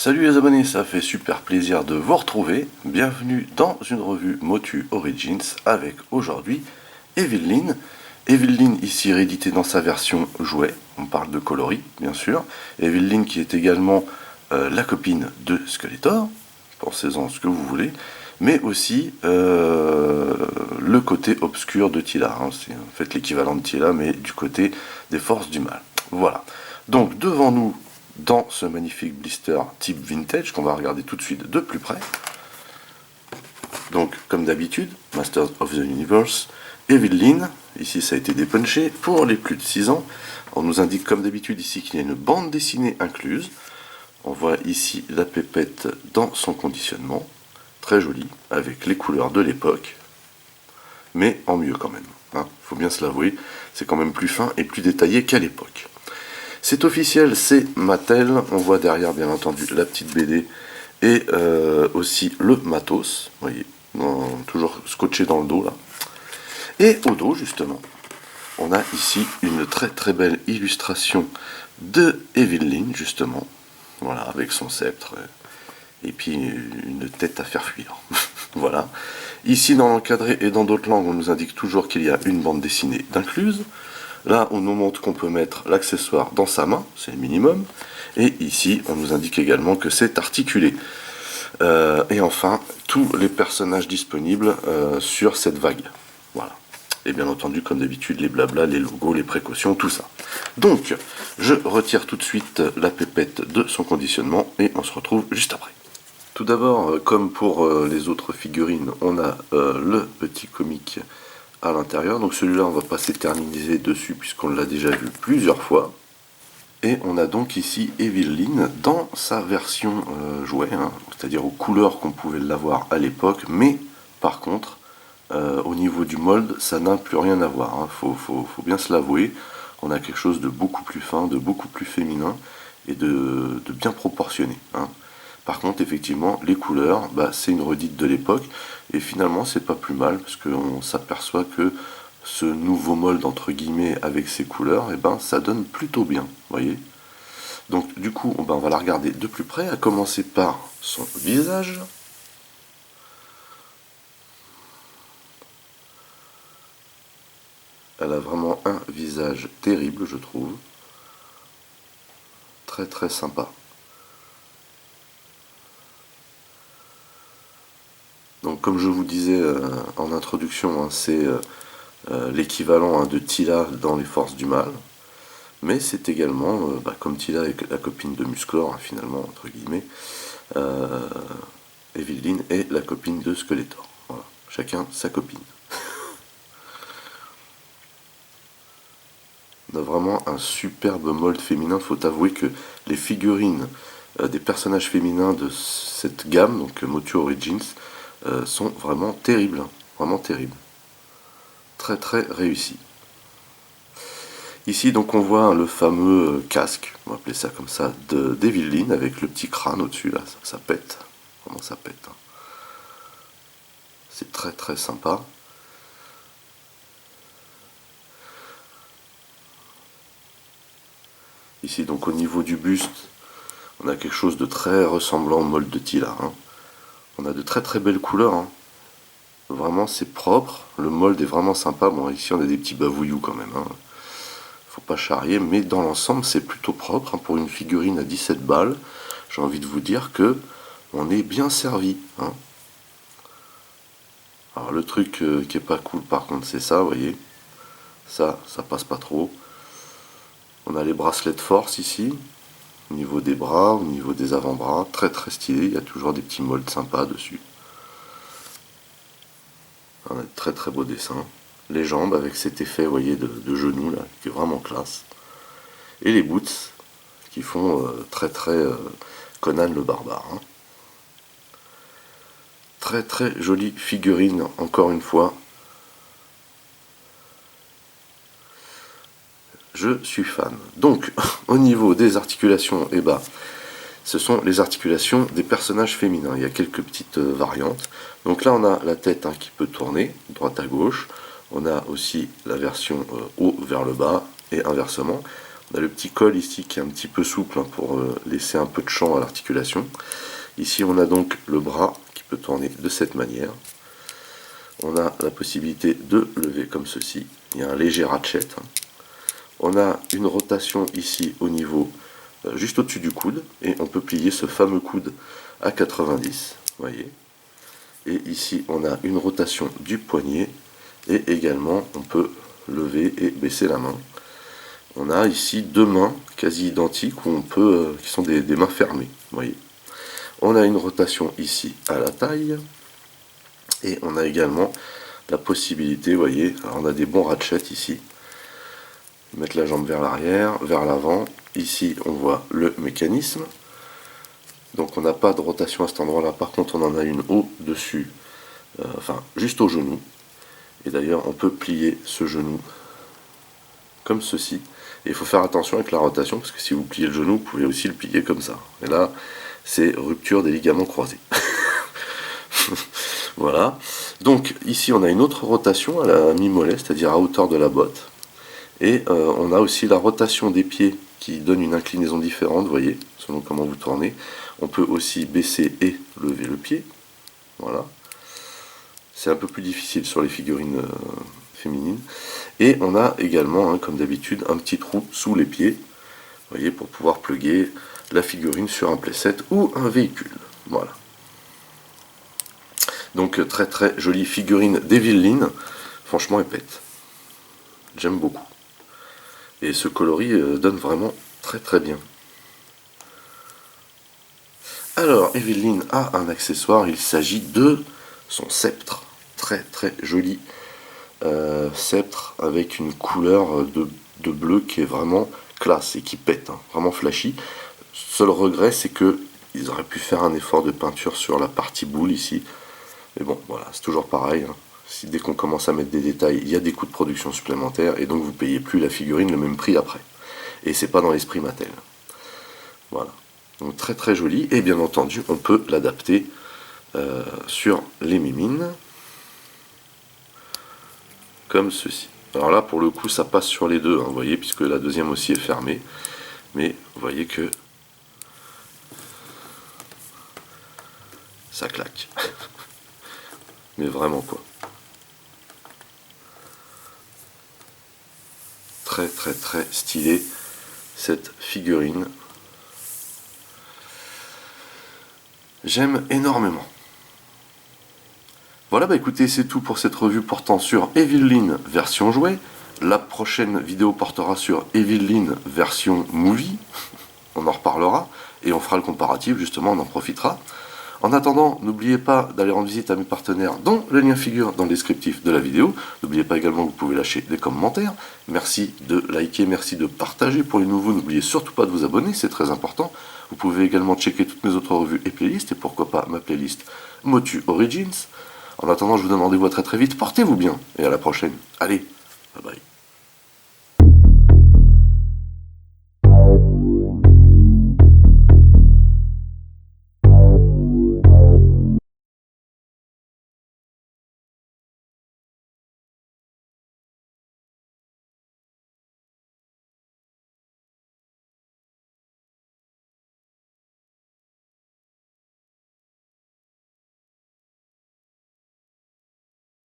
Salut les abonnés, ça fait super plaisir de vous retrouver. Bienvenue dans une revue Motu Origins avec aujourd'hui Evil-Lyn. Evil-Lyn ici réédité dans sa version jouet, on parle de coloris bien sûr. Evil-Lyn qui est également la copine de Skeletor, pensez-en ce que vous voulez, mais aussi le côté obscur de Teela. C'est en fait l'équivalent de Teela mais du côté des forces du mal. Voilà, donc devant nous, dans ce magnifique blister type vintage qu'on va regarder tout de suite de plus près. Donc comme d'habitude, Masters of the Universe, Evil-Lyn, ici ça a été dépunché pour les plus de 6 ans. On nous indique comme d'habitude ici qu'il y a une bande dessinée incluse. On voit ici la pépette dans son conditionnement, très jolie, avec les couleurs de l'époque, mais en mieux quand même. Faut bien se l'avouer, c'est quand même plus fin et plus détaillé qu'à l'époque. C'est officiel, c'est Mattel. On voit derrière, bien entendu, la petite BD et aussi le matos. Vous voyez, toujours scotché dans le dos là. Et au dos, justement, on a ici une très très belle illustration de Evil-Lyn, justement. Voilà, avec son sceptre et puis une tête à faire fuir. Voilà. Ici, dans l'encadré et dans d'autres langues, on nous indique toujours qu'il y a une bande dessinée d'incluse. Là, on nous montre qu'on peut mettre l'accessoire dans sa main, c'est le minimum. Et ici, on nous indique également que c'est articulé. Et enfin, tous les personnages disponibles sur cette vague. Voilà. Et bien entendu, comme d'habitude, les blabla, les logos, les précautions, tout ça. Donc, je retire tout de suite la pépette de son conditionnement et on se retrouve juste après. Tout d'abord, comme pour les autres figurines, on a le petit comic à l'intérieur. Donc celui-là, on va pas s'éterniser dessus puisqu'on l'a déjà vu plusieurs fois. Et on a donc ici Evil-Lyn dans sa version jouet, c'est-à-dire aux couleurs qu'on pouvait l'avoir à l'époque, mais par contre, au niveau du mold, ça n'a plus rien à voir. Faut bien se l'avouer. On a quelque chose de beaucoup plus fin, de beaucoup plus féminin et de bien proportionné. Par contre, effectivement, les couleurs, c'est une redite de l'époque, et finalement, c'est pas plus mal, parce qu'on s'aperçoit que ce nouveau mold, entre guillemets, avec ces couleurs, ça donne plutôt bien, voyez. Donc, du coup, on va la regarder de plus près, à commencer par son visage. Elle a vraiment un visage terrible, je trouve. Très très sympa. Donc comme je vous disais en introduction, c'est l'équivalent de Teela dans les forces du mal, mais c'est également, comme Teela est la copine de Musclor, finalement, entre guillemets, Evil-Lyn est la copine de Skeletor. Voilà. Chacun sa copine. On a vraiment un superbe mold féminin. Faut avouer que les figurines des personnages féminins de cette gamme, donc Motu Origins, sont vraiment terribles, vraiment terribles. Très très réussi. Ici donc on voit le fameux casque, on va appeler ça comme ça, d'Evil-Lyn avec le petit crâne au-dessus là, ça pète, vraiment ça pète. C'est très très sympa. Ici donc au niveau du buste, on a quelque chose de très ressemblant au mold de Teela. On a de très très belles couleurs. Vraiment c'est propre, le mold est vraiment sympa. Bon ici on a des petits bavouillous quand même. Faut pas charrier, mais dans l'ensemble c'est plutôt propre. Pour une figurine à 17 balles, j'ai envie de vous dire que on est bien servi. Alors le truc qui est pas cool par contre c'est ça, vous voyez. Ça passe pas trop. On a les bracelets de force ici, au niveau des bras, au niveau des avant-bras, très très stylé, il y a toujours des petits molds sympas dessus. On a de très très beaux dessins. Les jambes avec cet effet, vous voyez, de genoux là, qui est vraiment classe. Et les boots qui font très très Conan le barbare. Très très jolie figurine, encore une fois. Je suis fan. Donc, au niveau des articulations, ce sont les articulations des personnages féminins. Il y a quelques petites variantes. Donc là, on a la tête qui peut tourner, droite à gauche. On a aussi la version haut vers le bas et inversement. On a le petit col ici qui est un petit peu souple hein, pour laisser un peu de champ à l'articulation. Ici on a donc le bras qui peut tourner de cette manière. On a la possibilité de lever comme ceci. Il y a un léger ratchet. On a une rotation ici au niveau juste au-dessus du coude. Et on peut plier ce fameux coude à 90. Voyez. Et ici on a une rotation du poignet. Et également on peut lever et baisser la main. On a ici deux mains quasi identiques où on peut, qui sont des mains fermées. Voyez. On a une rotation ici à la taille. Et on a également la possibilité, vous voyez, alors on a des bons ratchets ici. Mettre la jambe vers l'arrière, vers l'avant. Ici, on voit le mécanisme. Donc on n'a pas de rotation à cet endroit-là. Par contre, on en a une au-dessus, enfin juste au genou. Et d'ailleurs, on peut plier ce genou comme ceci. Et il faut faire attention avec la rotation, parce que si vous pliez le genou, vous pouvez aussi le plier comme ça. Et là, c'est rupture des ligaments croisés. Voilà. Donc ici on a une autre rotation à la mi-mollet, c'est-à-dire à hauteur de la botte. Et on a aussi la rotation des pieds qui donne une inclinaison différente, vous voyez, selon comment vous tournez. On peut aussi baisser et lever le pied. Voilà. C'est un peu plus difficile sur les figurines féminines. Et on a également, hein, comme d'habitude, un petit trou sous les pieds, vous voyez, pour pouvoir plugger la figurine sur un playset ou un véhicule. Voilà. Donc très très jolie figurine d'Evelyn, franchement elle pète. J'aime beaucoup. Et ce coloris donne vraiment très très bien. Alors Evelyn a un accessoire, il s'agit de son sceptre. Très très joli sceptre avec une couleur de bleu qui est vraiment classe et qui pète, hein, vraiment flashy. Seul regret c'est que ils auraient pu faire un effort de peinture sur la partie boule ici. Mais bon, voilà, c'est toujours pareil. Hein. Si dès qu'on commence à mettre des détails, il y a des coûts de production supplémentaires et donc vous payez plus la figurine le même prix après. Et c'est pas dans l'esprit Mattel. Voilà. Donc très très joli. Et bien entendu, on peut l'adapter sur les mimines. Comme ceci. Alors là, pour le coup, ça passe sur les deux, hein, vous voyez, puisque la deuxième aussi est fermée. Mais vous voyez que ça claque. Mais vraiment quoi. Très très très stylé cette figurine. J'aime énormément. Voilà, bah écoutez, c'est tout pour cette revue portant sur Evelyn version jouet. La prochaine vidéo portera sur Evelyn version movie. On en reparlera et on fera le comparatif, justement, on en profitera. En attendant, n'oubliez pas d'aller rendre visite à mes partenaires dont le lien figure dans le descriptif de la vidéo. N'oubliez pas également que vous pouvez lâcher des commentaires. Merci de liker, merci de partager. Pour les nouveaux, n'oubliez surtout pas de vous abonner, c'est très important. Vous pouvez également checker toutes mes autres revues et playlists, et pourquoi pas ma playlist Motu Origins. En attendant, je vous donne rendez-vous à très très vite. Portez-vous bien, et à la prochaine. Allez, bye bye.